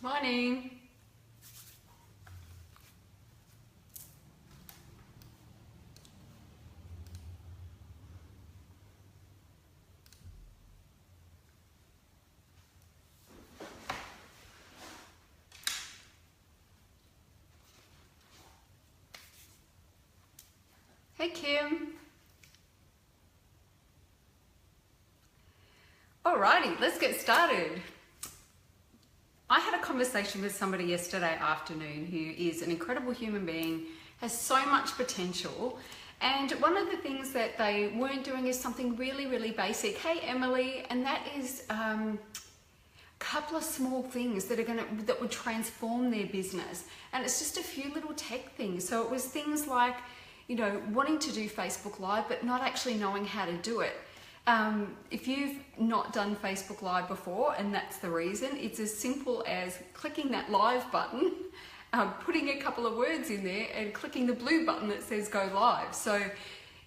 Morning. Hey Kim. Alrighty, let's get started. I had a conversation with somebody yesterday afternoon who is an incredible human being, has so much potential, and one of the things that they weren't doing is something really, really basic. Hey Emily, and that is a couple of small things that would transform their business, and it's just a few little tech things. So it was things like, you know, wanting to do Facebook Live but not actually knowing how to do it. If you've not done Facebook Live before, and that's the reason, it's as simple as clicking that live button, putting a couple of words in there and clicking the blue button that says go live. So,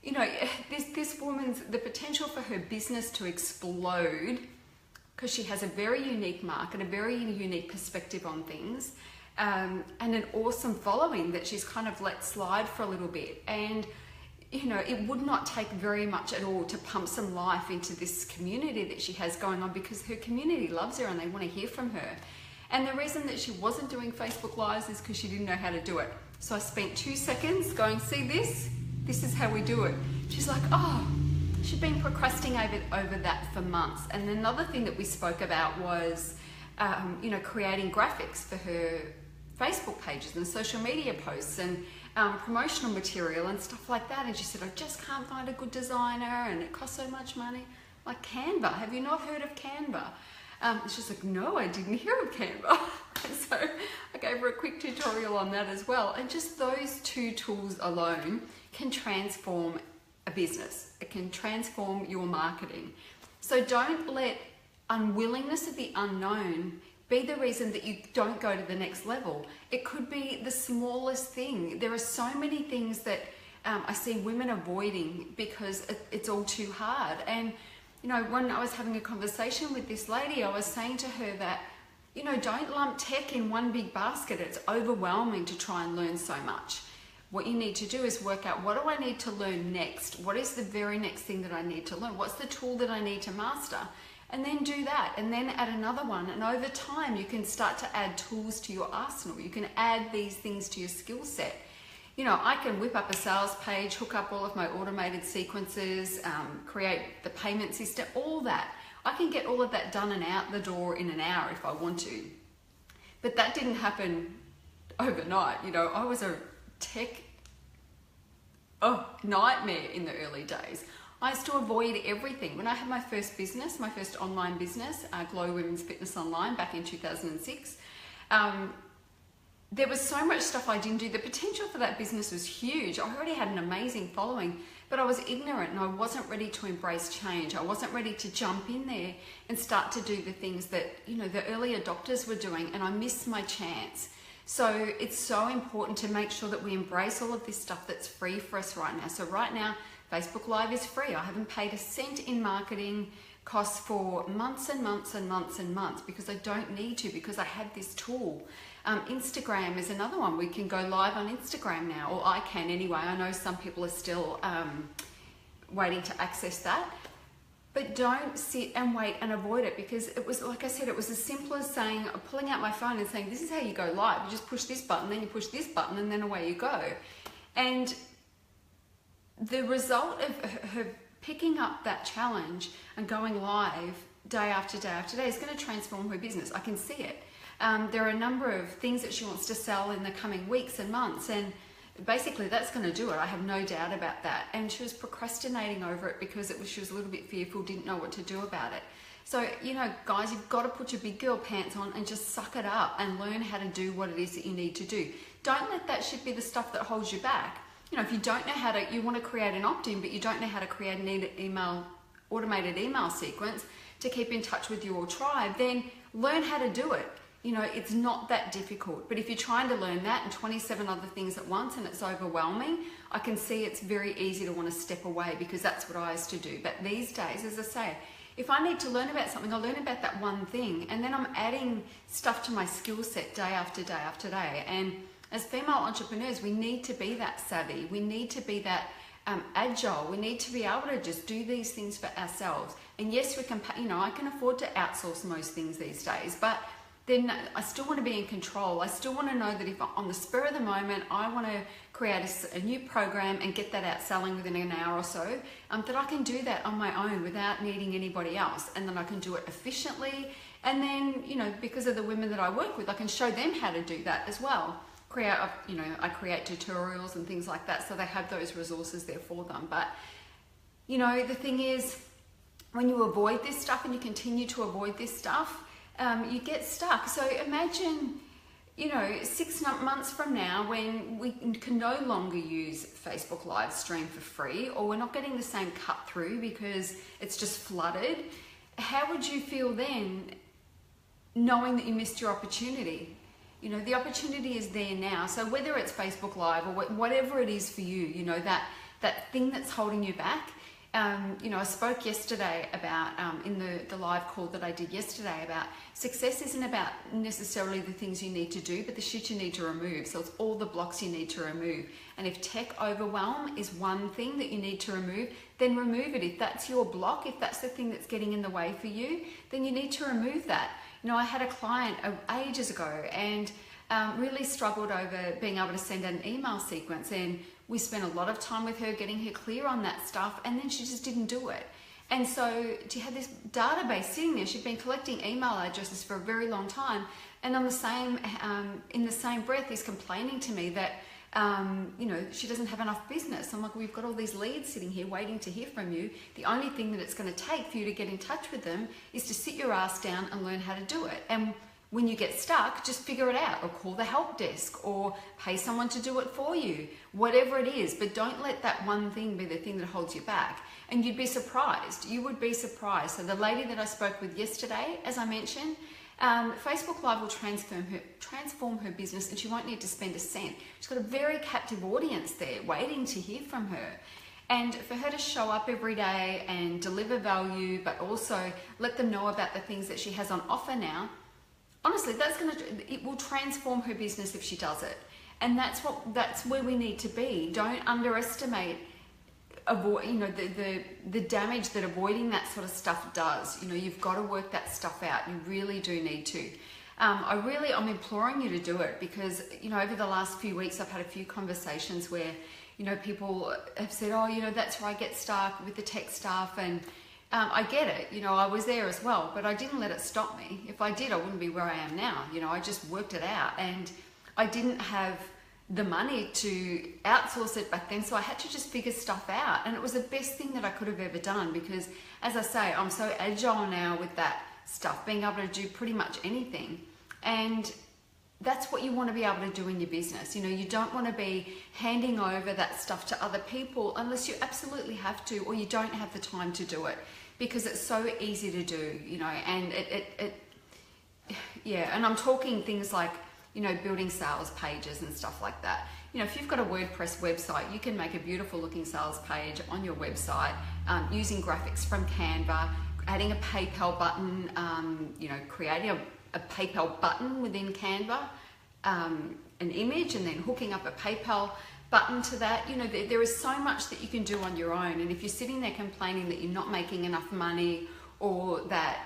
you know, this woman's, the potential for her business to explode, because she has a very unique market, a very unique perspective on things, and an awesome following that she's kind of let slide for a little bit. And you know, it would not take very much at all to pump some life into this community that she has going on, because her community loves her and they want to hear from her. And the reason that she wasn't doing Facebook Lives is because she didn't know how to do it. So I spent 2 seconds going, see this? This is how we do it. She's like, oh, she'd been procrastinating over that for months. And another thing that we spoke about was, you know, creating graphics for her Facebook pages and social media posts and promotional material and stuff like that. And she said, I just can't find a good designer and it costs so much money. Like Canva, have you not heard of Canva? She's like, no, I didn't hear of Canva. And so I gave her a quick tutorial on that as well. And just those two tools alone can transform a business. It can transform your marketing. So don't let unwillingness of the unknown be the reason that you don't go to the next level. It could be the smallest thing. There are so many things that I see women avoiding because it's all too hard. And, you know, when I was having a conversation with this lady, I was saying to her that, you know, don't lump tech in one big basket. It's overwhelming to try and learn so much. What you need to do is work out, what do I need to learn next? What is the very next thing that I need to learn? What's the tool that I need to master? And then do that, and then add another one. And over time, you can start to add tools to your arsenal. You can add these things to your skill set. You know, I can whip up a sales page, hook up all of my automated sequences, create the payment system, all that. I can get all of that done and out the door in an hour if I want to. But that didn't happen overnight. You know, I was a tech nightmare in the early days. I used to avoid everything. When I had my first business, my first online business, Glow Women's Fitness Online, back in 2006, there was so much stuff I didn't do. The potential for that business was huge. I already had an amazing following, but I was ignorant and I wasn't ready to embrace change. I wasn't ready to jump in there and start to do the things that, you know, the early adopters were doing, and I missed my chance. So it's so important to make sure that we embrace all of this stuff that's free for us right now. So right now, Facebook Live is free. I haven't paid a cent in marketing costs for months and months and months and months, because I don't need to, because I have this tool. Instagram is another one. We can go live on Instagram now, or I can anyway. I know some people are still waiting to access that. But don't sit and wait and avoid it, because it was, like I said, it was as simple as saying, pulling out my phone and saying, this is how you go live. You just push this button, then you push this button, and then away you go. And the result of her picking up that challenge and going live day after day after day is going to transform her business. I can see it. There are a number of things that she wants to sell in the coming weeks and months, and basically that's going to do it. I have no doubt about that. And she was procrastinating over it because she was a little bit fearful, didn't know what to do about it. So, you know, guys, you've got to put your big girl pants on and just suck it up and learn how to do what it is that you need to do. Don't let that shit be the stuff that holds you back. You know, if you don't know how to, you want to create an opt-in, but you don't know how to create an automated email sequence to keep in touch with your tribe, then learn how to do it. You know, it's not that difficult. But if you're trying to learn that and 27 other things at once and it's overwhelming, I can see it's very easy to want to step away, because that's what I used to do. But these days, as I say, If I need to learn about something, I'll learn about that one thing, and then I'm adding stuff to my skill set day after day after day. And as female entrepreneurs, we need to be that savvy. We need to be that agile. We need to be able to just do these things for ourselves. And yes, we can, I can afford to outsource most things these days, but then I still want to be in control. I still want to know that if on the spur of the moment I want to create a new program and get that out selling within an hour or so, that I can do that on my own without needing anybody else, and then I can do it efficiently. And then, because of the women that I work with, I can show them how to do that as well. I create tutorials and things like that, so they have those resources there for them. But, the thing is, when you avoid this stuff and you continue to avoid this stuff, you get stuck. So imagine, 6 months from now, when we can no longer use Facebook live stream for free, or we're not getting the same cut through because it's just flooded, how would you feel then, knowing that you missed your opportunity? The opportunity is there now. So whether it's Facebook Live or whatever it is for you, that thing that's holding you back. I spoke yesterday about, in the live call that I did yesterday, about success isn't about necessarily the things you need to do, but the shit you need to remove. So it's all the blocks you need to remove. And if tech overwhelm is one thing that you need to remove, then remove it. If that's your block, if that's the thing that's getting in the way for you, then you need to remove that. I had a client ages ago and really struggled over being able to send an email sequence, and we spent a lot of time with her getting her clear on that stuff, and then she just didn't do it. And so she had this database sitting there. She'd been collecting email addresses for a very long time, and in the same breath is complaining to me that she doesn't have enough business. I'm like, we've got all these leads sitting here waiting to hear from you. The only thing that it's going to take for you to get in touch with them is to sit your ass down and learn how to do it. And when you get stuck, just figure it out, or call the help desk, or pay someone to do it for you, whatever it is. But don't let that one thing be the thing that holds you back. And you'd be surprised. You would be surprised. So the lady that I spoke with yesterday, as I mentioned, Facebook Live will transform her business, and she won't need to spend a cent. She's got a very captive audience there waiting to hear from her. And for her to show up every day and deliver value, but also let them know about the things that she has on offer now, honestly, it will transform her business if she does it. And that's where we need to be. Don't underestimate the damage that avoiding that sort of stuff does. You've got to work that stuff out. You really do need to. I'm imploring you to do it, because over the last few weeks I've had a few conversations where people have said, oh, that's where I get stuck with the tech stuff. And I get it, I was there as well, but I didn't let it stop me. If I did, I wouldn't be where I am now. I just worked it out, and I didn't have the money to outsource it back then, so I had to just figure stuff out. And it was the best thing that I could have ever done, because as I say, I'm so agile now with that stuff, being able to do pretty much anything. And that's what you want to be able to do in your business. You don't want to be handing over that stuff to other people unless you absolutely have to, or you don't have the time to do it, because it's so easy to do, and and I'm talking things like, building sales pages and stuff like that. If you've got a WordPress website, you can make a beautiful looking sales page on your website, using graphics from Canva, adding a PayPal button, creating a PayPal button within Canva, an image, and then hooking up a PayPal button to that. There is so much that you can do on your own. And if you're sitting there complaining that you're not making enough money, or that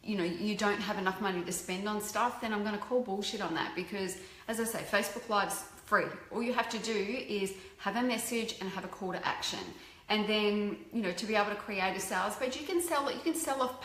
you don't have enough money to spend on stuff, then I'm going to call bullshit on that, because as I say, Facebook Live's free. All you have to do is have a message and have a call to action. And then, to be able to create a sales page, you can sell off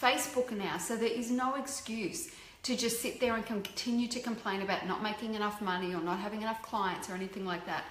Facebook now. So there is no excuse to just sit there and continue to complain about not making enough money or not having enough clients or anything like that.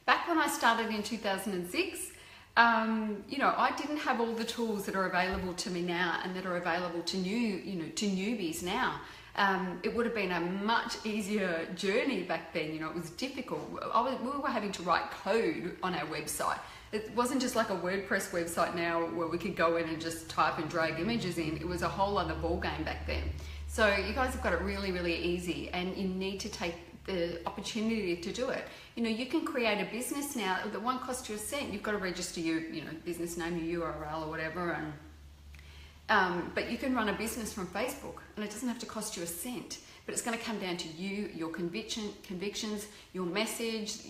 Back when I started in 2006, I didn't have all the tools that are available to me now and that are available to newbies now. It would have been a much easier journey back then. It was difficult. We were having to write code on our website. It wasn't just like a WordPress website now where we could go in and just type and drag images in. It was a whole other ball game back then. So you guys have got it really, really easy, and you need to the opportunity to do it. You know, you can create a business now that won't cost you a cent. You've got to register your, business name, your URL or whatever, and but you can run a business from Facebook, and it doesn't have to cost you a cent. But it's going to come down to you, your convictions, your message,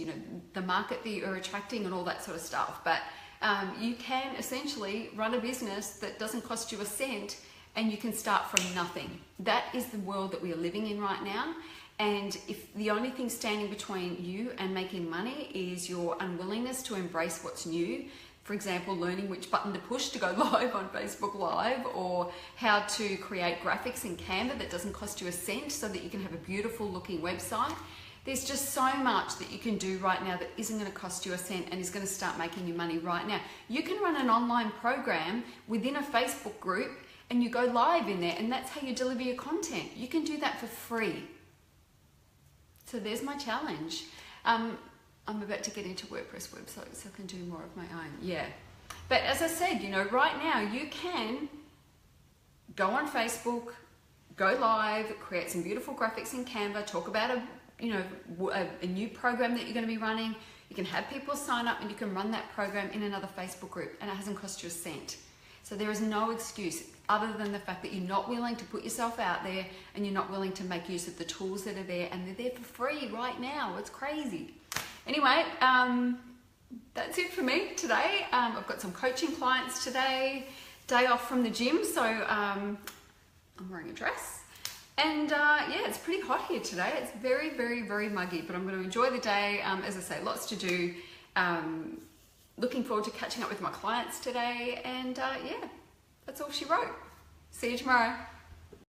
the market that you're attracting, and all that sort of stuff. But you can essentially run a business that doesn't cost you a cent, and you can start from nothing. That is the world that we are living in right now. And if the only thing standing between you and making money is your unwillingness to embrace what's new, for example, learning which button to push to go live on Facebook Live, or how to create graphics in Canva that doesn't cost you a cent so that you can have a beautiful looking website. There's just so much that you can do right now that isn't going to cost you a cent and is going to start making you money right now. You can run an online program within a Facebook group and you go live in there, and that's how you deliver your content. You can do that for free. So there's my challenge. I'm about to get into WordPress websites so I can do more of my own. Yeah. But as I said, right now you can go on Facebook, go live, create some beautiful graphics in Canva, talk about a new program that you're going to be running. You can have people sign up and you can run that program in another Facebook group, and it hasn't cost you a cent. So there is no excuse other than the fact that you're not willing to put yourself out there, and you're not willing to make use of the tools that are there, and they're there for free right now. It's crazy. Anyway, that's it for me today. I've got some coaching clients today, day off from the gym, so I'm wearing a dress. And yeah, it's pretty hot here today. It's very, very, very muggy, but I'm going to enjoy the day. As I say, lots to do. Looking forward to catching up with my clients today, and yeah, that's all she wrote. See you tomorrow.